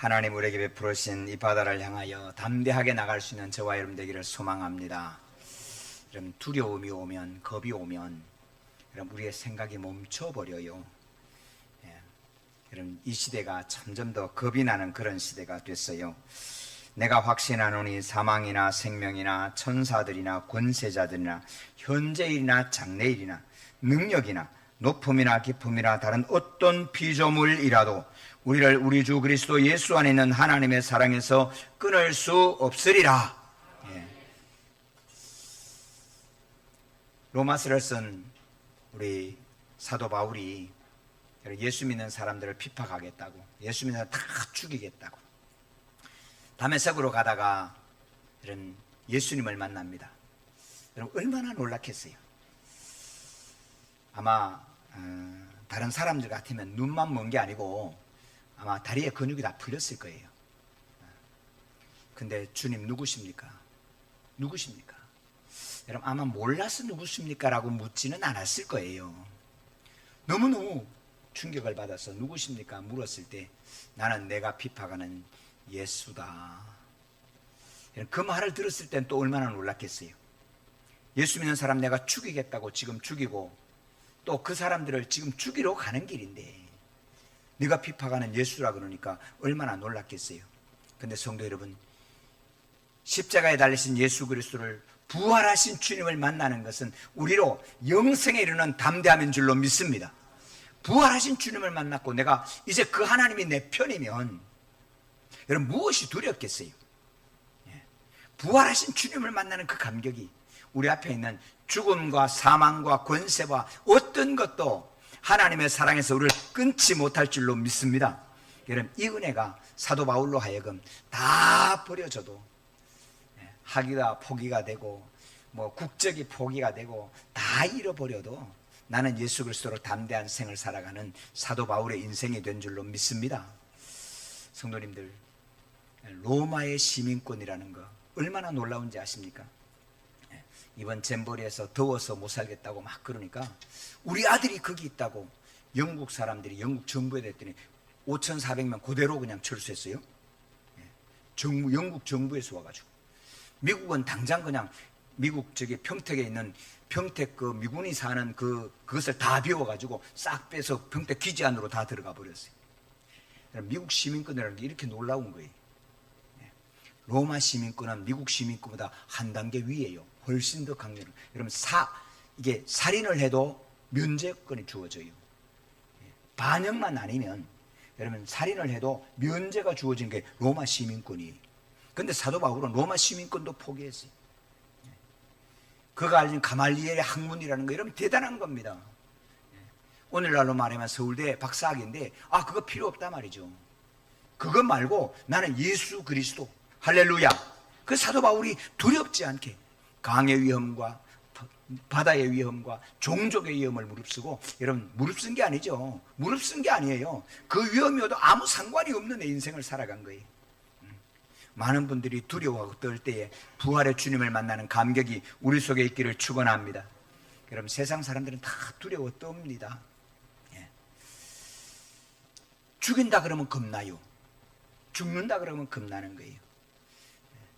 하나님 우리에게 베풀으신 이 바다를 향하여 담대하게 나갈 수 있는 저와 여러분 되기를 소망합니다. 여러분, 두려움이 오면, 겁이 오면 여러분 우리의 생각이 멈춰버려요. 여러분, 이 시대가 점점 더 겁이 나는 그런 시대가 됐어요. 내가 확신하노니 사망이나 생명이나 천사들이나 권세자들이나 현재일이나 장래일이나 능력이나 높음이나 깊음이나 다른 어떤 피조물이라도 우리를 우리 주 그리스도 예수 안에 있는 하나님의 사랑에서 끊을 수 없으리라. 로마서를 쓴 우리 사도 바울이 예수 믿는 사람들을 핍박하겠다고, 예수 믿는 사람 다 죽이겠다고 다메섹으로 가다가 이런 예수님을 만납니다. 여러분, 얼마나 놀랐겠어요. 아마 다른 사람들 같으면 눈만 먼 게 아니고 아마 다리에 근육이 다 풀렸을 거예요. 근데 주님 누구십니까? 누구십니까? 여러분, 아마 몰라서 누구십니까? 라고 묻지는 않았을 거예요. 너무너무 충격을 받아서 누구십니까? 물었을 때 나는 내가 핍박하는 예수다. 그 말을 들었을 땐 또 얼마나 놀랐겠어요. 예수 믿는 사람 내가 죽이겠다고 지금 죽이고 또 그 사람들을 지금 죽이러 가는 길인데 네가 핍박하는 예수라 그러니까 얼마나 놀랐겠어요. 근데 성도 여러분, 십자가에 달리신 예수 그리스도를 부활하신 주님을 만나는 것은 우리로 영생에 이르는 담대함인 줄로 믿습니다. 부활하신 주님을 만났고 내가 이제 그 하나님이 내 편이면 여러분 무엇이 두렵겠어요? 부활하신 주님을 만나는 그 감격이 우리 앞에 있는 죽음과 사망과 권세와 어떤 것도 하나님의 사랑에서 우리를 끊지 못할 줄로 믿습니다. 여러분, 이 은혜가 사도 바울로 하여금 다 버려져도 학위가 포기가 되고 뭐 국적이 포기가 되고 다 잃어버려도 나는 예수 그리스도로 담대한 생을 살아가는 사도 바울의 인생이 된 줄로 믿습니다. 성도님들, 로마의 시민권이라는 거 얼마나 놀라운지 아십니까? 이번 잼버리에서 더워서 못 살겠다고 막 그러니까 우리 아들이 거기 있다고 영국 사람들이 영국 정부에 됐더니 5,400명 그대로 그냥 철수했어요. 영국 정부에서 와가지고 미국은 당장 그냥 미국 저기 평택에 있는 평택 그 미군이 사는 그것을 다 비워가지고 싹 빼서 평택 기지 안으로 다 들어가 버렸어요. 미국 시민권이라는 게 이렇게 놀라운 거예요. 로마 시민권은 미국 시민권보다 한 단계 위에요. 훨씬 더 강렬해요. 여러분, 이게 살인을 해도 면제권이 주어져요. 반역만 아니면 여러분 살인을 해도 면제가 주어진 게 로마 시민권이에요. 그런데 사도 바울은 로마 시민권도 포기했어요. 그가 알린 가말리엘의 학문이라는 거 여러분 대단한 겁니다. 오늘날로 말하면 서울대 박사학위인데 그거 필요 없단 말이죠. 그것 말고 나는 예수 그리스도, 할렐루야. 그 사도 바울이 두렵지 않게 강의 위험과 바다의 위험과 종족의 위험을 무릅쓰고, 여러분 무릅쓴 게 아니죠. 무릅쓴 게 아니에요. 그 위험이 와도 아무 상관이 없는 내 인생을 살아간 거예요. 많은 분들이 두려워하고 떨 때에 부활의 주님을 만나는 감격이 우리 속에 있기를 축원합니다. 여러분, 세상 사람들은 다 두려워 떱니다. 죽인다 그러면 겁나요. 죽는다 그러면 겁나는 거예요.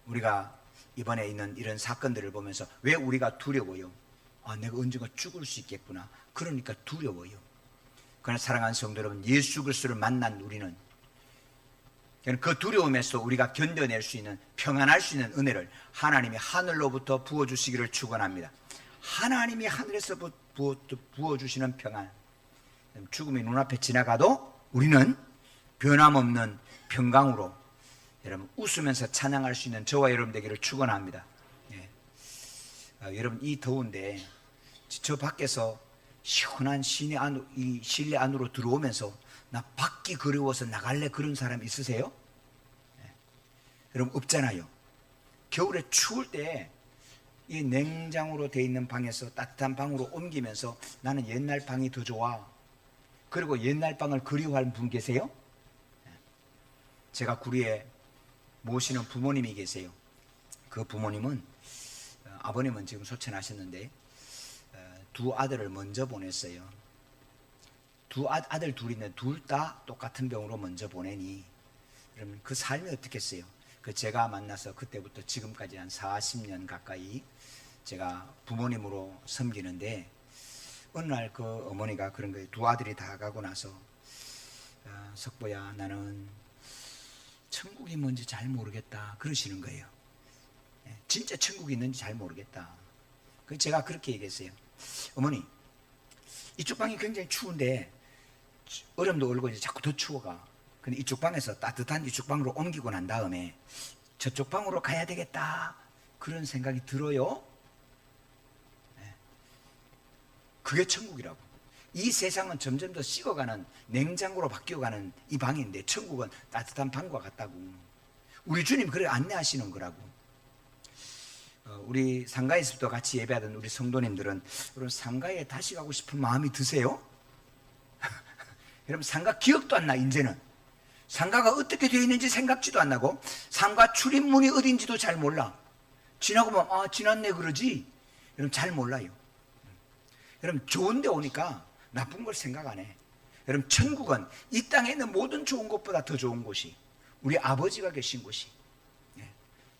우리가 이번에 있는 이런 사건들을 보면서 왜 우리가 두려워요? 내가 언젠가 죽을 수 있겠구나. 그러니까 두려워요. 그러나 사랑하는 성도 여러분, 예수 그리스도를 만난 우리는 그 두려움에서 우리가 견뎌낼 수 있는, 평안할 수 있는 은혜를 하나님이 하늘로부터 부어주시기를 축원합니다. 하나님이 하늘에서 부어주시는 평안, 죽음이 눈앞에 지나가도 우리는 변함없는 평강으로 여러분 웃으면서 찬양할 수 있는 저와 여러분 되기를 축원합니다. 여러분, 이 더운데 저 밖에서 시원한 이 실내 안으로 들어오면서 나 밖이 그리워서 나갈래 그런 사람 있으세요? 여러분, 없잖아요. 겨울에 추울 때 이 냉장으로 돼 있는 방에서 따뜻한 방으로 옮기면서 나는 옛날 방이 더 좋아. 그리고 옛날 방을 그리워하는 분 계세요? 제가 구리에 모시는 부모님이 계세요. 그 부모님은 아버님은 지금 소천하셨는데 두 아들을 먼저 보냈어요. 아들 둘인데 둘 다 똑같은 병으로 먼저 보내니 그러면 그 삶이 어떻겠어요? 그 제가 만나서 그때부터 지금까지 한 40년 가까이 제가 부모님으로 섬기는데, 어느 날 그 어머니가 그런 거예요. 두 아들이 다 가고 나서, 석보야, 나는 천국이 뭔지 잘 모르겠다 그러시는 거예요. 진짜 천국이 있는지 잘 모르겠다. 그래서 제가 그렇게 얘기했어요. 어머니, 이쪽 방이 굉장히 추운데 얼음도 얼고 이제 자꾸 더 추워가. 근데 이쪽 방에서 따뜻한 이쪽 방으로 옮기고 난 다음에 저쪽 방으로 가야 되겠다 그런 생각이 들어요. 그게 천국이라고. 이 세상은 점점 더 식어가는 냉장고로 바뀌어가는 이 방인데, 천국은 따뜻한 방과 같다고. 우리 주님 그렇게 안내하시는 거라고. 우리 상가에서도 같이 예배하던 우리 성도님들은, 여러분 상가에 다시 가고 싶은 마음이 드세요? 여러분 상가 기억도 안 나. 이제는 상가가 어떻게 되어 있는지 생각지도 안 나고, 상가 출입문이 어딘지도 잘 몰라. 지나고 보면 아 지났네 그러지. 여러분 잘 몰라요. 여러분 좋은 데 오니까 나쁜 걸 생각 안 해. 여러분 천국은 이 땅에 있는 모든 좋은 것보다 더 좋은 곳이 우리 아버지가 계신 곳이.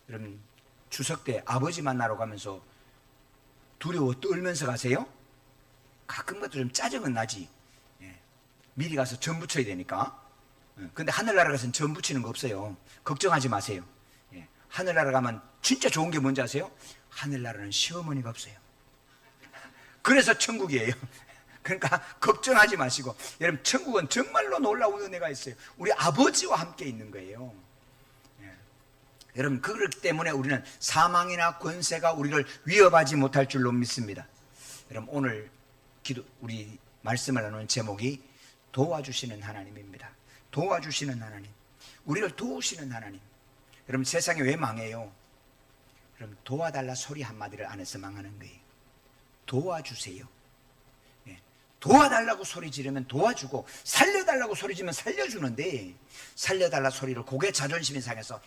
여러분 추석 때 아버지 만나러 가면서 두려워 떨면서 가세요? 가끔가다 좀 짜증은 나지. 미리 가서 전 붙여야 되니까. 근데 하늘나라 가서는 전 붙이는 거 없어요. 걱정하지 마세요. 하늘나라 가면 진짜 좋은 게 뭔지 아세요? 하늘나라는 시어머니가 없어요. 그래서 천국이에요. 그러니까 걱정하지 마시고, 여러분 천국은 정말로 놀라운 은혜가 있어요. 우리 아버지와 함께 있는 거예요. 여러분 그렇기 때문에 우리는 사망이나 권세가 우리를 위협하지 못할 줄로 믿습니다. 여러분 오늘 우리 말씀을 나누는 제목이 도와주시는 하나님입니다. 도와주시는 하나님, 우리를 도우시는 하나님. 여러분 세상이 왜 망해요? 여러분 도와달라 소리 한마디를 안 해서 망하는 거예요. 도와주세요. 도와달라고 소리 지르면 도와주고, 살려달라고 소리 지르면 살려주는데, 살려달라 소리를 고개 자존심이 상해서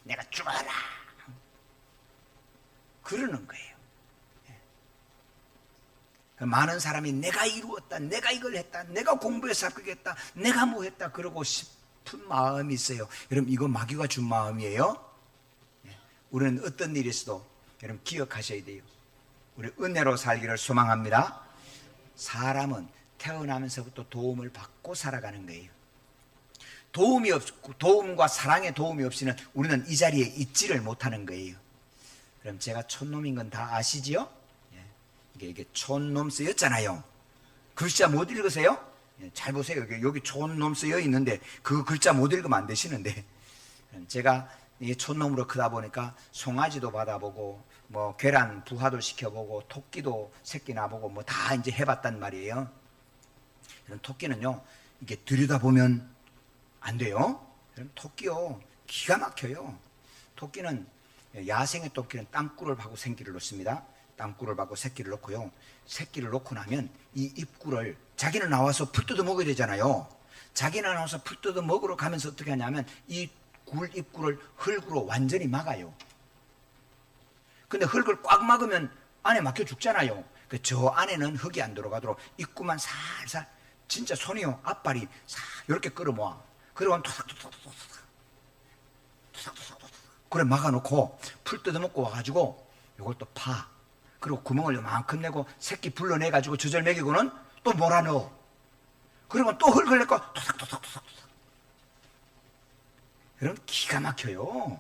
내가 죽어라 그러는 거예요. 많은 사람이 내가 이루었다, 내가 이걸 했다, 내가 공부해서 합격했다, 내가 뭐 했다 그러고 싶은 마음이 있어요. 여러분 이거 마귀가 준 마음이에요. 우리는 어떤 일이 있어도 여러분 기억하셔야 돼요. 우리 은혜로 살기를 소망합니다. 사람은 태어나면서부터 도움을 받고 살아가는 거예요. 도움과 사랑의 도움이 없이는 우리는 이 자리에 있지를 못하는 거예요. 그럼 제가 촌놈인 건 다 아시지요? 이게 촌놈 쓰였잖아요. 글자 못 읽으세요? 잘 보세요. 여기 촌놈 쓰여 있는데 그 글자 못 읽으면 안 되시는데, 제가 이 촌놈으로 크다 보니까 송아지도 받아보고 뭐 계란 부화도 시켜보고 토끼도 새끼 나보고 뭐 다 이제 해봤단 말이에요. 이런 토끼는요 이게 들여다보면 안 돼요. 토끼요 기가 막혀요. 토끼는, 야생의 토끼는 땅굴을 파고 생기를 놓습니다. 땅굴을 파고 새끼를 놓고요, 새끼를 놓고 나면 이 입구를 자기는 나와서 풀 뜯어 먹어야 되잖아요. 자기는 나와서 풀 뜯어 먹으러 가면서 어떻게 하냐면 이 굴 입구를 흙으로 완전히 막아요. 근데 흙을 꽉 막으면 안에 막혀 죽잖아요. 저 안에는 흙이 안 들어가도록 입구만 살살, 진짜 손이요 앞발이 싹 이렇게 끌어모아. 그러고 토닥토닥토닥 그래 막아놓고 풀 뜯어먹고 와가지고 이걸 또 파. 그리고 구멍을 요만큼 내고 새끼 불러내가지고 젖을 먹이고는 또 몰아넣어. 그리고 또 흙을 내고 토닥토닥토닥. 여러분 기가 막혀요.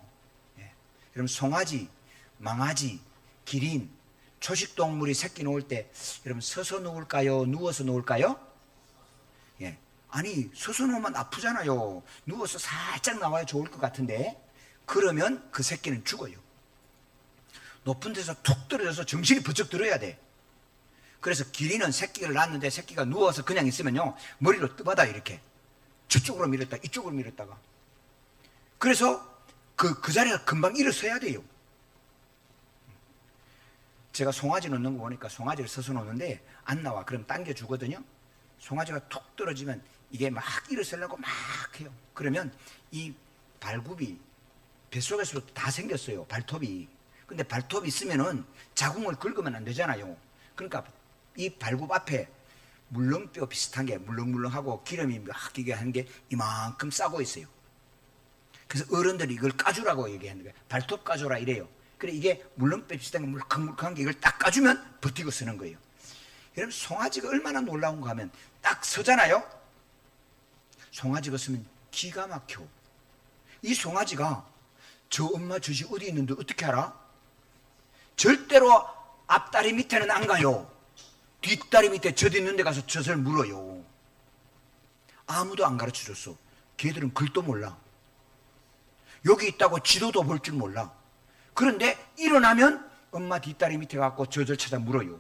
여러분 송아지, 망아지, 기린, 초식동물이 새끼 놓을 때 여러분 서서 놓을까요? 누워서 놓을까요? 아니 서서 놓으면 아프잖아요. 누워서 살짝 나와야 좋을 것 같은데, 그러면 그 새끼는 죽어요. 높은 데서 툭 떨어져서 정신이 번쩍 들어야 돼. 그래서 기린은 새끼를 낳았는데 새끼가 누워서 그냥 있으면요 머리로 뜨받아. 이렇게 저쪽으로 밀었다 이쪽으로 밀었다가. 그래서 그 자리가 금방 일어서야 돼요. 제가 송아지 놓는 거 보니까 송아지를 서서 놓는데 안 나와. 그럼 당겨주거든요. 송아지가 툭 떨어지면 이게 막 일어서려고 막 해요. 그러면 이 발굽이 뱃속에서 다 생겼어요. 발톱이. 근데 발톱이 있으면은 자궁을 긁으면 안 되잖아요. 그러니까 이 발굽 앞에 물렁뼈 비슷한 게 물렁물렁하고 기름이 막 이게 한 게 이만큼 싸고 있어요. 그래서 어른들이 이걸 까주라고 얘기하는 거예요. 발톱 까줘라 이래요. 그래 이게 물렁빼 비슷한 물컹물컹한 게 이걸 딱 까주면 버티고 쓰는 거예요. 여러분 송아지가 얼마나 놀라운가 하면 딱 서잖아요. 송아지가 쓰면 기가 막혀. 이 송아지가 저 엄마 젖이 어디 있는데 어떻게 알아? 절대로 앞다리 밑에는 안 가요. 뒷다리 밑에 젖 있는 데 가서 젖을 물어요. 아무도 안 가르쳐줬어. 걔들은 글도 몰라. 여기 있다고 지도도 볼 줄 몰라. 그런데 일어나면 엄마 뒷다리 밑에 가서 젖을 찾아 물어요.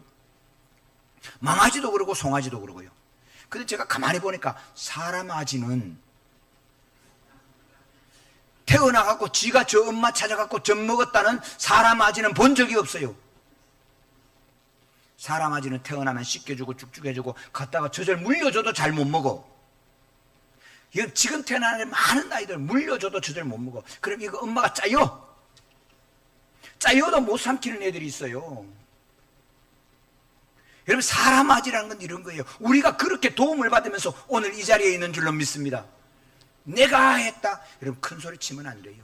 망아지도 그러고 송아지도 그러고요. 근데 제가 가만히 보니까 사람 아지는 태어나갖고 지가 저 엄마 찾아갖고 젖 먹었다는 사람 아지는 본 적이 없어요. 사람 아지는 태어나면 씻겨주고 쭉쭉해주고 갔다가 젖을 물려줘도 잘 못 먹어. 지금 태어나는 많은 아이들 물려줘도 젖을 못 먹어. 그럼 이거 엄마가 짜요. 짜요도 못 삼키는 애들이 있어요. 여러분 사람 아지라는 건 이런 거예요. 우리가 그렇게 도움을 받으면서 오늘 이 자리에 있는 줄로 믿습니다. 내가 했다. 여러분 큰 소리 치면 안 돼요.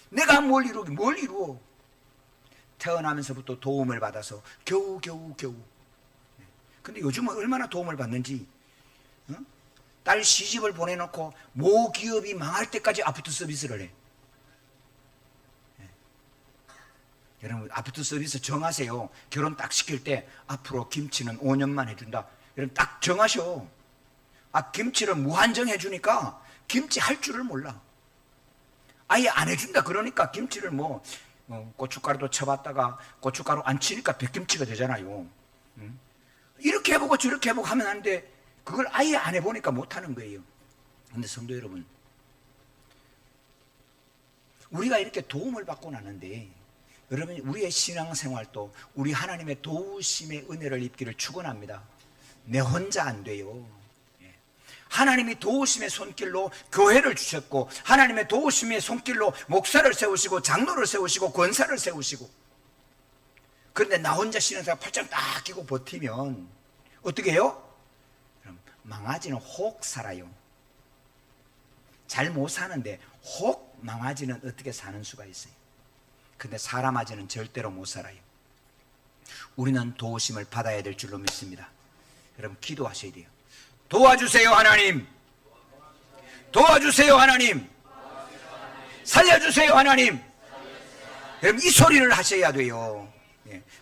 내가 뭘 이루어. 태어나면서부터 도움을 받아서 겨우. 근데 요즘은 얼마나 도움을 받는지. 딸 시집을 보내놓고 모 기업이 망할 때까지 아프터 서비스를 해. 여러분 아프터 서비스 정하세요. 결혼 딱 시킬 때 앞으로 김치는 5년만 해준다. 여러분 딱 정하셔. 김치를 무한정 해주니까 김치 할 줄을 몰라. 아예 안 해준다 그러니까 김치를 고춧가루도 쳐봤다가 고춧가루 안 치니까 백김치가 되잖아요. 이렇게 해보고 저렇게 해보고 하면 하는데 그걸 아예 안 해보니까 못하는 거예요. 근데 성도 여러분, 우리가 이렇게 도움을 받고 나는데 여러분 우리의 신앙생활도 우리 하나님의 도우심의 은혜를 입기를 축원합니다. 내 혼자 안 돼요. 하나님이 도우심의 손길로 교회를 주셨고 하나님의 도우심의 손길로 목사를 세우시고 장로를 세우시고 권사를 세우시고, 그런데 나 혼자 신앙생활 팔짱 딱 끼고 버티면 어떻게 해요? 망아지는 혹 살아요. 잘 못 사는데 혹 망아지는 어떻게 사는 수가 있어요. 근데 사람 아지는 절대로 못 살아요. 우리는 도우심을 받아야 될 줄로 믿습니다. 여러분 기도하셔야 돼요. 도와주세요 하나님. 도와주세요 하나님. 살려주세요 하나님. 여러분 이 소리를 하셔야 돼요.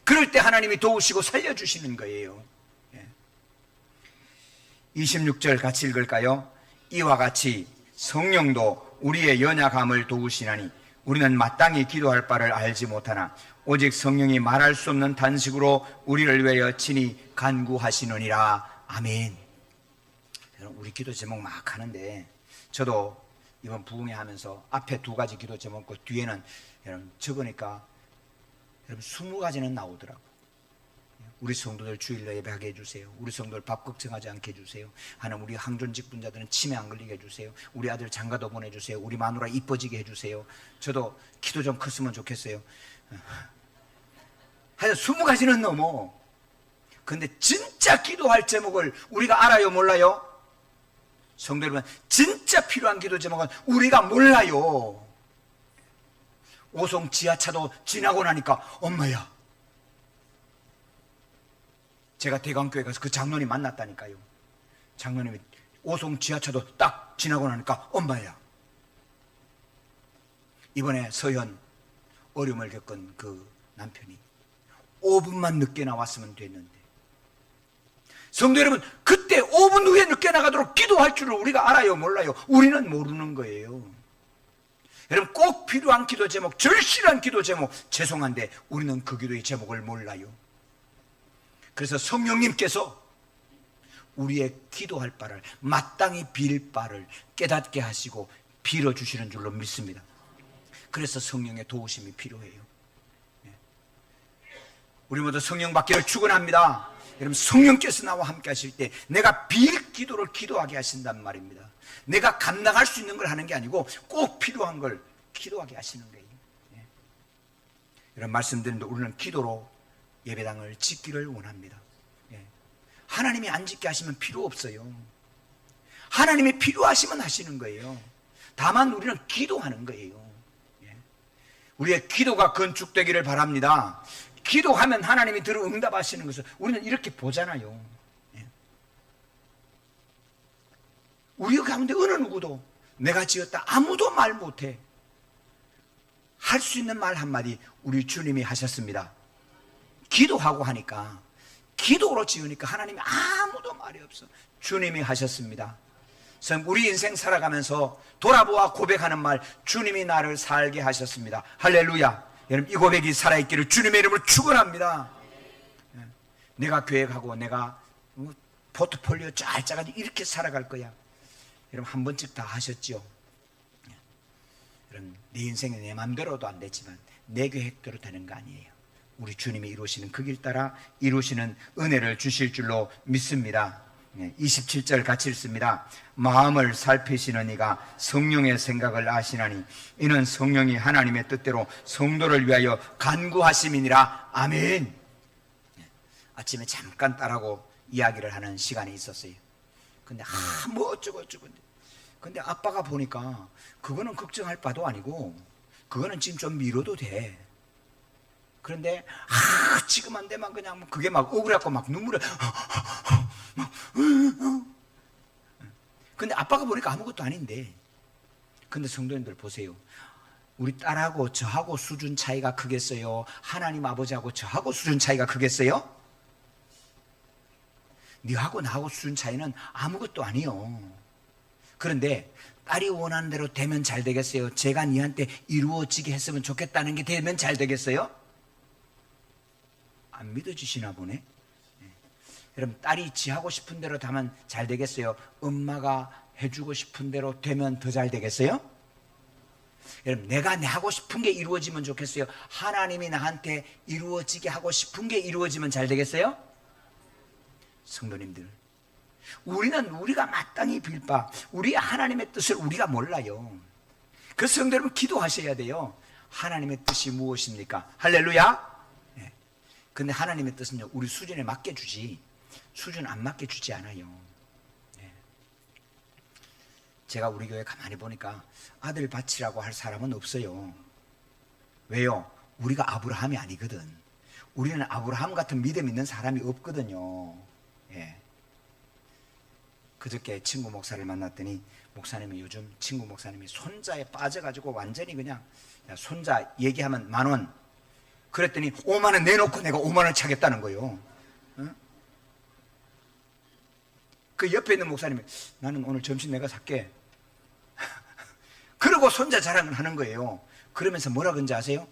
그럴 때 하나님이 도우시고 살려주시는 거예요. 26절 같이 읽을까요? 이와 같이 성령도 우리의 연약함을 도우시나니 우리는 마땅히 기도할 바를 알지 못하나 오직 성령이 말할 수 없는 단식으로 우리를 위하여 친히 간구하시느니라. 아멘. 우리 기도 제목 막 하는데 저도 이번 부흥회 하면서 앞에 2가지 기도 제목 뒤에는 여러분 적으니까 여러분 20가지는 나오더라고요. 우리 성도들 주일로 예배하게 해주세요. 우리 성도들 밥 걱정하지 않게 해주세요. 하나님 우리 항존 직분자들은 치매 안 걸리게 해주세요. 우리 아들 장가도 보내주세요. 우리 마누라 이뻐지게 해주세요. 저도 기도 좀 컸으면 좋겠어요. 하여튼 20가지는 넘어. 근데 진짜 기도할 제목을 우리가 알아요 몰라요? 성도 여러분 진짜 필요한 기도 제목은 우리가 몰라요. 오송 지하차도 지나고 나니까 엄마야, 제가 대강교회 가서 그 장로님 만났다니까요. 장로님이 오송 지하차도 딱 지나고 나니까 엄마야. 이번에 서현 어려움을 겪은 그 남편이 5분만 늦게 나왔으면 됐는데, 성도 여러분 그때 5분 후에 늦게 나가도록 기도할 줄을 우리가 알아요 몰라요? 우리는 모르는 거예요. 여러분 꼭 필요한 기도 제목, 절실한 기도 제목, 죄송한데 우리는 그 기도의 제목을 몰라요. 그래서 성령님께서 우리의 기도할 바를, 마땅히 빌 바를 깨닫게 하시고 빌어주시는 줄로 믿습니다. 그래서 성령의 도우심이 필요해요. 우리 모두 성령 받기를 축원합니다. 여러분 성령께서 나와 함께 하실 때 내가 빌 기도를 기도하게 하신단 말입니다. 내가 감당할 수 있는 걸 하는 게 아니고 꼭 필요한 걸 기도하게 하시는 거예요. 이런 말씀드리는데 우리는 기도로 예배당을 짓기를 원합니다. 하나님이 안 짓게 하시면 필요 없어요. 하나님이 필요하시면 하시는 거예요. 다만 우리는 기도하는 거예요. 예. 우리의 기도가 건축되기를 바랍니다. 기도하면 하나님이 들어 응답하시는 것을 우리는 이렇게 보잖아요. 예. 우리 가운데 어느 누구도 내가 지었다 아무도 말 못해. 할 수 있는 말 한마디 우리 주님이 하셨습니다. 기도하고 하니까, 기도로 지으니까 하나님이 아무도 말이 없어. 주님이 하셨습니다. 우리 인생 살아가면서 돌아보아 고백하는 말, 주님이 나를 살게 하셨습니다. 할렐루야. 여러분, 이 고백이 살아있기를 주님의 이름으로 축원합니다. 내가 계획하고 내가 포트폴리오 잘 짜가지고 이렇게 살아갈 거야. 여러분, 한 번씩 다 하셨죠? 여러분, 내 인생은 내 마음대로도 안 되지만 내 계획대로 되는 거 아니에요. 우리 주님이 이루시는 그 길 따라 이루시는 은혜를 주실 줄로 믿습니다. 27절 같이 읽습니다. 마음을 살피시는 이가 성령의 생각을 아시나니 이는 성령이 하나님의 뜻대로 성도를 위하여 간구하심이니라. 아멘. 아침에 잠깐 딸하고 이야기를 하는 시간이 있었어요. 근데 뭐 어쩌고 근데 아빠가 보니까 그거는 걱정할 바도 아니고 그거는 지금 좀 미뤄도 돼. 그런데 지금 안 되면 그냥 그게 막 억울해갖고 막 눈물을 근데 아빠가 보니까 아무것도 아닌데. 근데 성도님들 보세요. 우리 딸하고 저하고 수준 차이가 크겠어요? 하나님 아버지하고 저하고 수준 차이가 크겠어요? 너하고 나하고 수준 차이는 아무것도 아니요. 그런데 딸이 원하는 대로 되면 잘 되겠어요? 제가 니한테 이루어지게 했으면 좋겠다는 게 되면 잘 되겠어요? 안 믿어주시나 보네. 네. 여러분, 딸이 지하고 싶은 대로 하면 잘 되겠어요? 엄마가 해주고 싶은 대로 되면 더 잘 되겠어요? 여러분, 내가 하고 싶은 게 이루어지면 좋겠어요? 하나님이 나한테 이루어지게 하고 싶은 게 이루어지면 잘 되겠어요? 성도님들, 우리가 마땅히 빌 바, 우리 하나님의 뜻을 우리가 몰라요. 그 성도 여러분, 기도하셔야 돼요. 하나님의 뜻이 무엇입니까? 할렐루야. 근데 하나님의 뜻은요, 우리 수준에 맡겨주지 수준 안 맡겨주지 않아요. 제가 우리 교회 가만히 보니까 아들 바치라고 할 사람은 없어요. 왜요? 우리가 아브라함이 아니거든. 우리는 아브라함 같은 믿음 있는 사람이 없거든요. 예. 그저께 친구 목사를 만났더니 목사님이 요즘 친구 목사님이 손자에 빠져가지고 완전히 그냥 손자 얘기하면 10,000원, 그랬더니 50,000원 내놓고 내가 50,000원 차겠다는 거예요. 어? 그 옆에 있는 목사님이 나는 오늘 점심 내가 살게. 그러고 손자 자랑을 하는 거예요. 그러면서 뭐라 그런지 아세요?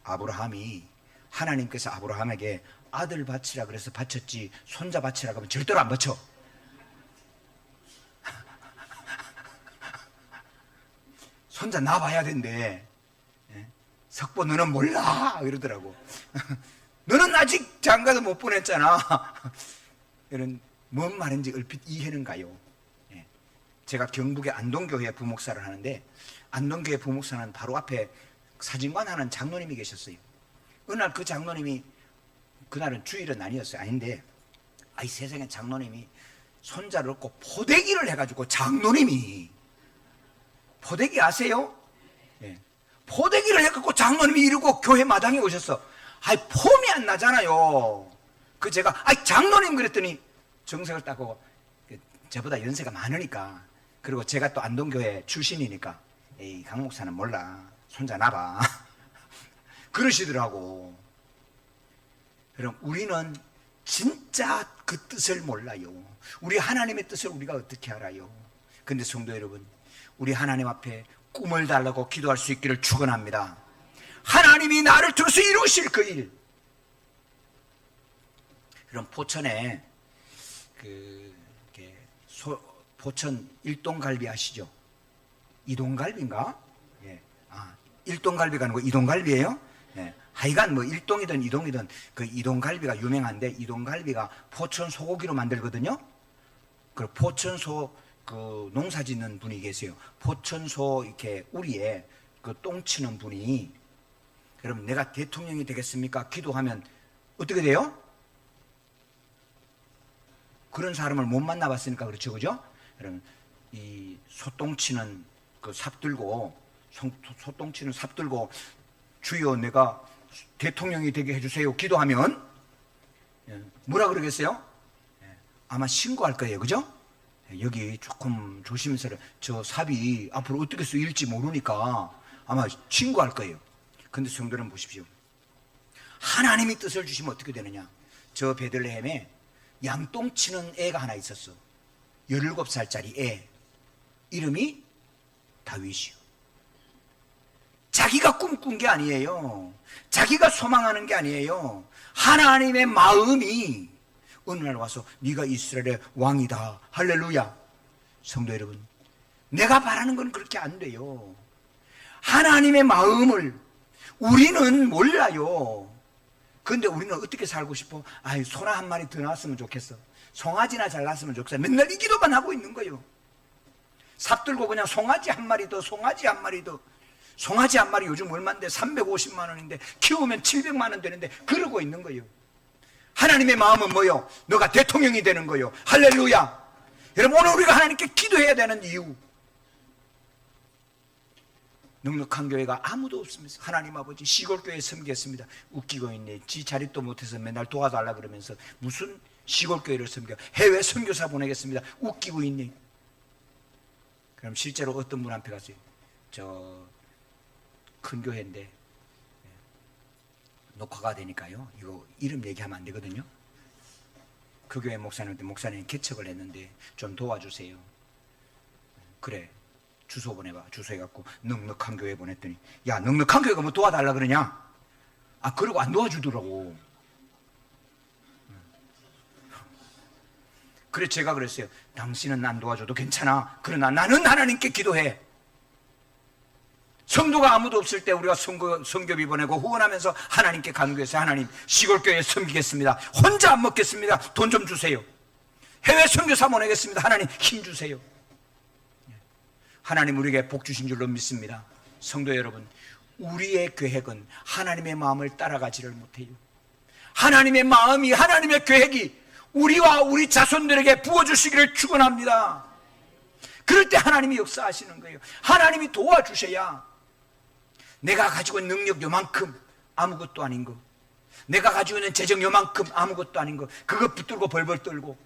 아브라함이, 하나님께서 아브라함에게 아들 바치라 그래서 바쳤지 손자 바치라 그러면 절대로 안 바쳐. 손자 낳아봐야 된대. 석보 너는 몰라 이러더라고. 너는 아직 장가도 못 보냈잖아. 이런 뭔 말인지 얼핏 이해는 가요. 제가 경북의 안동교회 부목사를 하는데, 안동교회 부목사는 바로 앞에 사진관 하는 장로님이 계셨어요. 어느 날 그 장로님이, 그날은 주일은 아니었어요. 아닌데, 아이 세상에 장로님이 손자를 얻고 포대기를 해가지고, 장로님이 포대기 아세요? 예. 포대기를 해갖고 장로님이 이러고 교회 마당에 오셨어. 아이 폼이 안 나잖아요. 그 제가 아이 장로님 그랬더니 정색을 따고, 저보다 연세가 많으니까, 그리고 제가 또 안동교회 출신이니까, 에이 강 목사는 몰라, 손자 나봐. 그러시더라고. 여러분, 우리는 진짜 그 뜻을 몰라요. 우리 하나님의 뜻을 우리가 어떻게 알아요? 근데 성도 여러분, 우리 하나님 앞에 꿈을 달라고 기도할 수 있기를 축원합니다. 하나님이 나를 들어서 이루실 그 일. 그럼 포천에 포천 일동갈비 아시죠? 이동갈비인가? 예. 일동갈비 가는 거 이동갈비예요? 예. 하여간 뭐 일동이든 이동이든 그 이동갈비가 유명한데, 이동갈비가 포천 소고기로 만들거든요. 그 포천소 그 농사 짓는 분이 계세요. 포천소 이렇게 우리에 그 똥 치는 분이, 여러분 내가 대통령이 되겠습니까? 기도하면 어떻게 돼요? 그런 사람을 못 만나봤으니까 그렇죠, 그죠? 여러분, 이 소똥 치는 그 삽 들고 소똥치는 삽 들고 주여 내가 대통령이 되게 해주세요 기도하면 뭐라 그러겠어요? 아마 신고할 거예요, 그죠? 여기 조금 조심해서 저 삽이 앞으로 어떻게 쓰일지 모르니까 아마 신고할 거예요. 근데 성도는 보십시오. 하나님이 뜻을 주시면 어떻게 되느냐? 저 베들레헴에 양똥치는 애가 하나 있었어. 17살짜리 애. 이름이 다윗이요. 자기가 꿈꾼 게 아니에요. 자기가 소망하는 게 아니에요. 하나님의 마음이 어느 날 와서 네가 이스라엘의 왕이다. 할렐루야. 성도 여러분, 내가 바라는 건 그렇게 안 돼요. 하나님의 마음을 우리는 몰라요. 그런데 우리는 어떻게 살고 싶어? 아유, 소나 한 마리 더 낳았으면 좋겠어. 송아지나 잘 낳았으면 좋겠어. 맨날 이 기도만 하고 있는 거예요. 삽 들고 그냥 송아지 한 마리 더, 송아지 한 마리 더. 송아지 한 마리 요즘 얼마인데? 350만 원인데 키우면 700만 원 되는데 그러고 있는 거예요. 하나님의 마음은 뭐요? 너가 대통령이 되는 거요. 할렐루야. 여러분, 오늘 우리가 하나님께 기도해야 되는 이유, 넉넉한 교회가 아무도 없습니다. 하나님 아버지, 시골교회 섬기겠습니다. 웃기고 있네. 지 자립도 못해서 맨날 도와달라 그러면서 무슨 시골교회를 섬겨. 해외 선교사 보내겠습니다. 웃기고 있네. 그럼 실제로 어떤 분 앞에 갔어요? 저 큰 교회인데 녹화가 되니까요, 이거 이름 얘기하면 안 되거든요. 그 교회 목사님한테 목사님 개척을 했는데 좀 도와주세요. 그래, 주소 보내봐. 주소 해갖고 넉넉한 교회 보냈더니, 야, 넉넉한 교회가 뭐 도와달라 그러냐? 아, 그러고 안 도와주더라고. 그래, 제가 그랬어요. 당신은 안 도와줘도 괜찮아. 그러나 나는 하나님께 기도해. 성도가 아무도 없을 때 우리가 성교비 보내고 후원하면서 하나님께 간구해서, 하나님, 시골교회 섬기겠습니다. 혼자 안 먹겠습니다. 돈 좀 주세요. 해외 선교사 보내겠습니다. 하나님, 힘 주세요. 하나님 우리에게 복 주신 줄로 믿습니다. 성도 여러분, 우리의 계획은 하나님의 마음을 따라가지를 못해요. 하나님의 마음이, 하나님의 계획이 우리와 우리 자손들에게 부어주시기를 축원합니다. 그럴 때 하나님이 역사하시는 거예요. 하나님이 도와주셔야. 내가 가지고 있는 능력 요만큼 아무것도 아닌 거, 내가 가지고 있는 재정 요만큼 아무것도 아닌 거, 그거 붙들고 벌벌 떨고,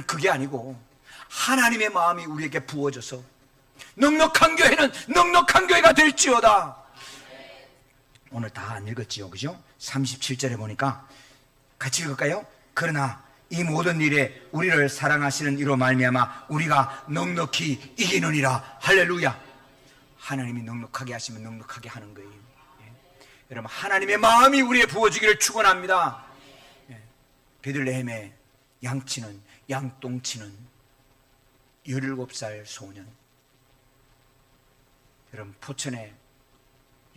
그게 아니고 하나님의 마음이 우리에게 부어져서 넉넉한 교회는 넉넉한 교회가 될지어다. 오늘 다 안 읽었지요, 그죠? 37절에 보니까 같이 읽을까요? 그러나 이 모든 일에 우리를 사랑하시는 이로 말미암아 우리가 넉넉히 이기느니라. 할렐루야. 하나님이 넉넉하게 하시면 넉넉하게 하는 거예요. 여러분, 하나님의 마음이 우리의 부어지기를 축원합니다. 베들레헴의 양치는, 양똥치는 17살 소년. 여러분, 포천에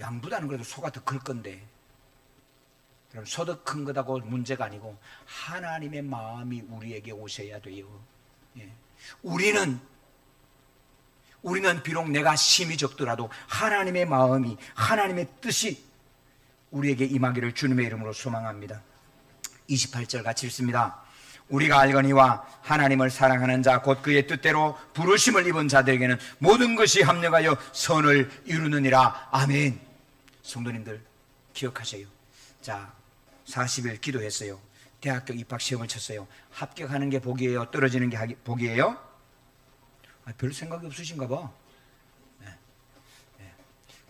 양보다는 그래도 소가 더 클 건데, 여러분, 소도 큰 거다고 문제가 아니고 하나님의 마음이 우리에게 오셔야 돼요. 우리는 비록 내가 심히 적더라도 하나님의 마음이, 하나님의 뜻이 우리에게 임하기를 주님의 이름으로 소망합니다. 28절 같이 읽습니다. 우리가 알거니와 하나님을 사랑하는 자 곧 그의 뜻대로 부르심을 입은 자들에게는 모든 것이 합력하여 선을 이루느니라. 아멘. 성도님들 기억하세요. 자, 40일 기도했어요. 대학교 입학 시험을 쳤어요. 합격하는 게 복이에요? 떨어지는 게 복이에요? 별 생각이 없으신가 봐.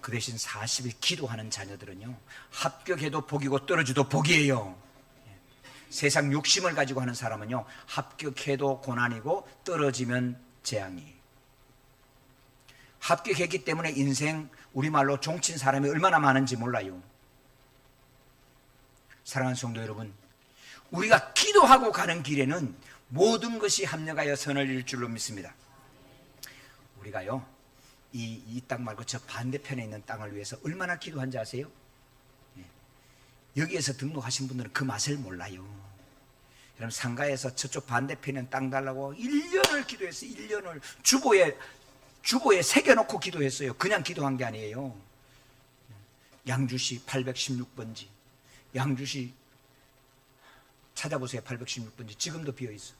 그 대신 40일 기도하는 자녀들은요, 합격해도 복이고 떨어져도 복이에요. 세상 욕심을 가지고 하는 사람은요, 합격해도 고난이고 떨어지면 재앙이에요. 합격했기 때문에 인생, 우리말로 종친 사람이 얼마나 많은지 몰라요. 사랑하는 성도 여러분, 우리가 기도하고 가는 길에는 모든 것이 합력하여 선을 이룰 줄로 믿습니다. 우리가요, 이 땅 말고 저 반대편에 있는 땅을 위해서 얼마나 기도한지 아세요? 여기에서 등록하신 분들은 그 맛을 몰라요. 여러분, 상가에서 저쪽 반대편에 있는 땅 달라고 1년을 기도했어요. 1년을 주보에 새겨놓고 기도했어요. 그냥 기도한 게 아니에요. 양주시 816번지, 양주시 찾아보세요. 816번지 지금도 비어있어.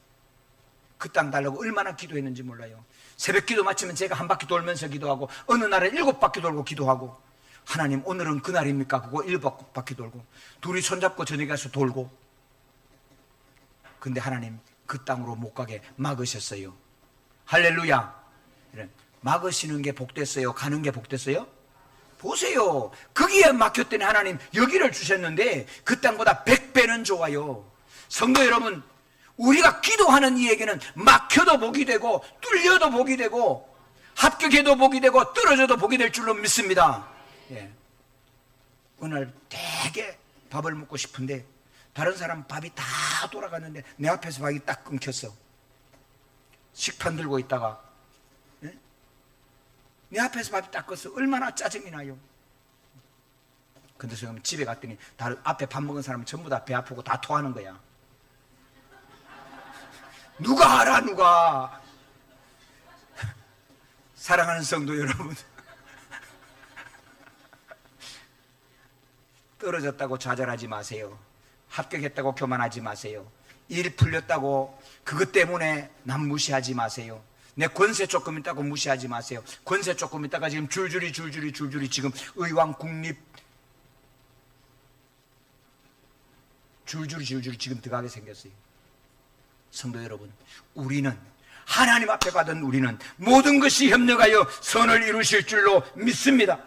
그 땅 달라고 얼마나 기도했는지 몰라요. 새벽 기도 마치면 제가 한 바퀴 돌면서 기도하고, 어느 날에 7바퀴 돌고 기도하고, 하나님 오늘은 그날입니까? 그거 7바퀴 돌고, 둘이 손잡고 저녁에 가서 돌고. 근데 하나님 그 땅으로 못 가게 막으셨어요. 할렐루야. 막으시는 게 복됐어요? 가는 게 복됐어요? 보세요. 거기에 막혔더니 하나님 여기를 주셨는데 그 땅보다 100배는 좋아요. 성도 여러분, 우리가 기도하는 이에게는 막혀도 복이 되고 뚫려도 복이 되고 합격해도 복이 되고 떨어져도 복이 될 줄로 믿습니다. 예. 오늘 되게 밥을 먹고 싶은데 다른 사람 밥이 다 돌아갔는데 내 앞에서 밥이 딱 끊겼어. 식판 들고 있다가, 예? 내 앞에서 밥이 딱 껐어. 얼마나 짜증이 나요. 근데 지금 집에 갔더니 다른 앞에 밥 먹은 사람은 전부 다 배 아프고 다 토하는 거야. 누가 알아, 누가. 사랑하는 성도 여러분, 떨어졌다고 좌절하지 마세요. 합격했다고 교만하지 마세요. 일 풀렸다고 그것 때문에 남 무시하지 마세요. 내 권세 조금 있다고 무시하지 마세요. 권세 조금 있다가 지금 줄줄이 지금 의왕 국립 줄줄이 지금 들어가게 생겼어요. 성도 여러분, 우리는 하나님 앞에 받은 우리는 모든 것이 협력하여 선을 이루실 줄로 믿습니다.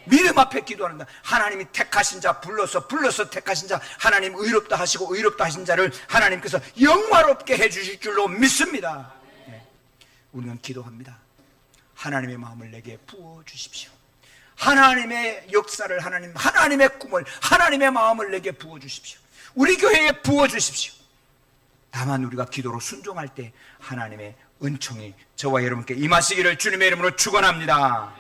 믿음 앞에 기도합니다. 하나님이 택하신 자, 불러서 택하신 자, 하나님 의롭다 하시고 의롭다 하신 자를 하나님께서 영화롭게 해주실 줄로 믿습니다. 네. 우리는 기도합니다. 하나님의 마음을 내게 부어주십시오. 하나님의 역사를, 하나님의 꿈을, 하나님의 마음을 내게 부어주십시오. 우리 교회에 부어주십시오. 다만 우리가 기도로 순종할 때 하나님의 은총이 저와 여러분께 임하시기를 주님의 이름으로 축원합니다.